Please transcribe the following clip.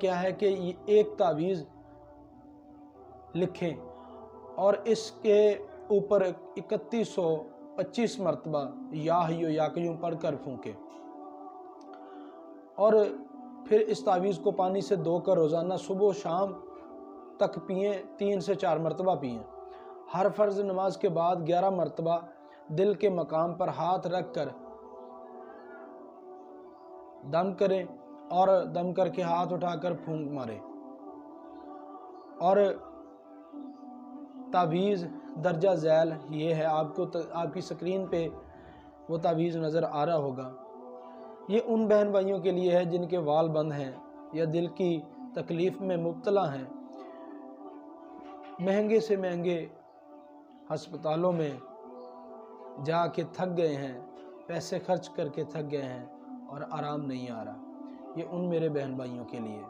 کیا ہے کہ یہ ایک تعویذ لکھیں اور اس کے اوپر 3125 مرتبہ یا حیو یا قیوم پڑھ کر پھونکیں، اور پھر اس تعویذ کو پانی سے دھو کر روزانہ صبح و شام تک پئیں، 3 سے 4 مرتبہ پئیں۔ ہر فرض نماز کے بعد 11 مرتبہ دل کے مقام پر ہاتھ رکھ کر دم کریں اور دم کر کے ہاتھ اٹھا کر پھونک ماریں۔ اور تعویذ درجہ ذیل یہ ہے، آپ کی سکرین پہ وہ تعویذ نظر آ رہا ہوگا۔ یہ ان بہن بھائیوں کے لیے ہے جن کے وال بند ہیں یا دل کی تکلیف میں مبتلا ہیں، مہنگے سے مہنگے ہسپتالوں میں جا کے تھک گئے ہیں، پیسے خرچ کر کے تھک گئے ہیں اور آرام نہیں آ رہا۔ یہ ان میرے بہن بھائیوں کے لیے